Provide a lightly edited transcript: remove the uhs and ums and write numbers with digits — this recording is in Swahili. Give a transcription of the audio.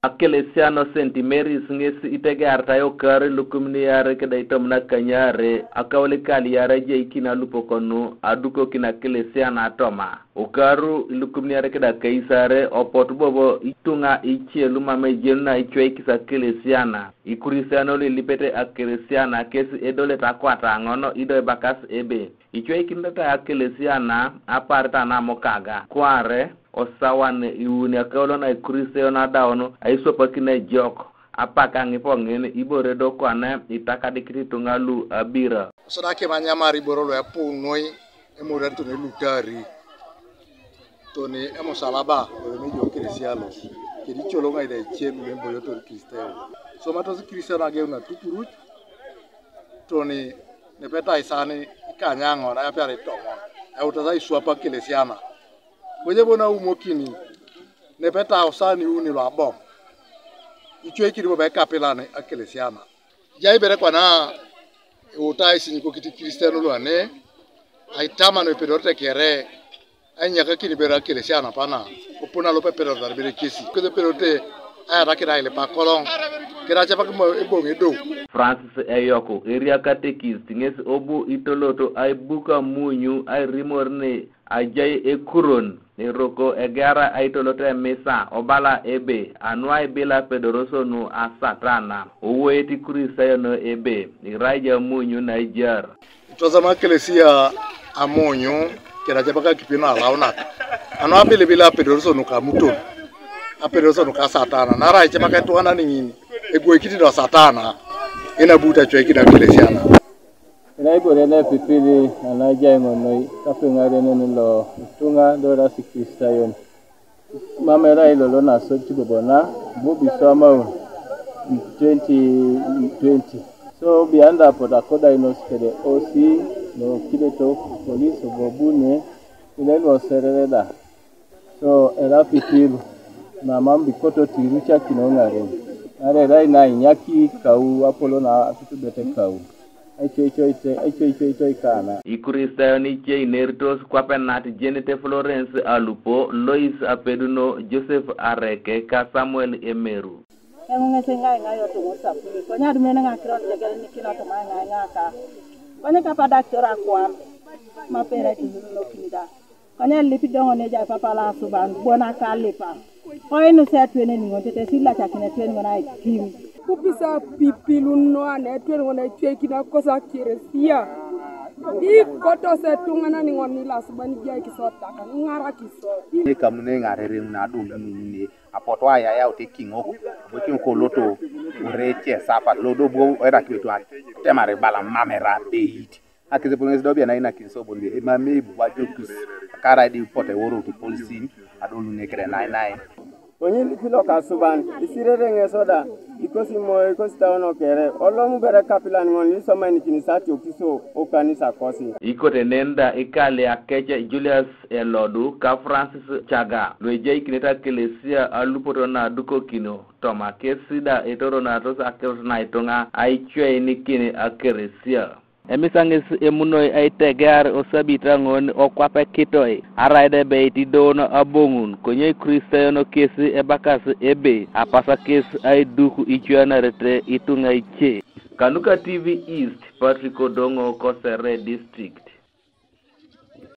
Akelesia no sentimeris ngesi itegarta yo kare lukumni yare keda itomna kanyare akawle kali yare je ikina lupokonu aduko kina Akelesia na toma okaru lukumni yare keda kaisare opot bobo itunga ichie lumame jenna ichwe kisa Akelesia na Ikristayon lipete Akelesia na kesi edole takwata ngono ido bakas ebe ichwe kinda Akelesia na aparta na mokaga kware osawan iuni Akaulo na Ikristayon na daono aisopa kina jok apaka ngipongene ibore do kwana itaka dikritungalu abira soda ke manyamari borolo ya punoi emore to ne lutari to ne emosalaba o mejo Akelesia ke dicholo ngai de chelu lembo yo to Ikristayon so mato Ikristayon age una tukuru to ne peta isani kanyango na yapare tomo au tazai swapa Akelesia na Boje bona umokini ne peta osani uni lo abom ichwe kiri bobe kapelane Akelesia na jai bere kwana utai siniko kiti Ikristayon lo ane aitama no pedote kere anya kakini bere Akelesia na pana opona lo pepero dar bere kesi ko de pedote aya rakira ile pa kolong kira chapa ko ebonge do Francis Eyoko area catechist ngesi obu itoloto ay buka munyu ay rimorne ajay ekuron roko egara ay toloto mesa obala ebe anwa ebela pedoroso no asatana oweti Ikristayon no ebe iraja munyu Niger tozama Akelesia amonyo kira chapa kipina launa anwa bila pedoroso no kamuto apedoroso no kasatana nara chapa ka tuana ningini egwekiti do satana ina buta chweki na Akelesia na Naibore na pipili anaja ngono kapengare nelo tunga dora Ikristayon mamera ilolo na soti bobona bubi sama 2020 so bianda poda koda inoskede osi no kideto police bobune ilelo serereda so era pipili na mambi koto tirucha kinongare are rai na nyaki kau apolo na tutubete kau Aicweario kana Ikristayon iche inertos kwapenat Jenete Florence Alupo Lois Apeduno Joseph Areke ka Samuel Emeru Ngese ngayo to mosapu ko nyadu mena ngakiro tegele nikino to manga ngaka kone kapa daktora kwa mapera tinuno kinda kone lipidongo neja papa la suban bona kalipa ko inu setwene ningote tesila chakine tweni ngona ikim kupisa pipiluno ane tweni ngona cheki na kosa Akelesia I koto setungana ningoni la subani jai kisota kan ngara kisota ni kamune ngarere na do ni apoto aya ya otekingo bokin ko loto ureche sapa lodo bo era kitu temare bala mamera beat akize polisi dobia na ina kinso bonde e mame buwajokus kara di pote woro to police adolu nekere 99 Onye lipilo ka suban isirere ngesoda ikosi tawono kere olongu bere kapilani ngoni somani kinisati okiso okanisa kosi ikote nenda ikale akeche Julius Elodu ka Francis Chaga lweje ikineta Akelesia alupoto na duko kino toma kesida etoro na tosa Akelesia itonga aichwe nikini Akelesia emisangis emunoi aitegar osabita ngon okwape kitoi araide beiti dono abongun konye Ikristayon kesi ebakas ebe apasa kesi aiduku ichwana rete itunga iche Kanuka TV East Patrick Odongo Kosere District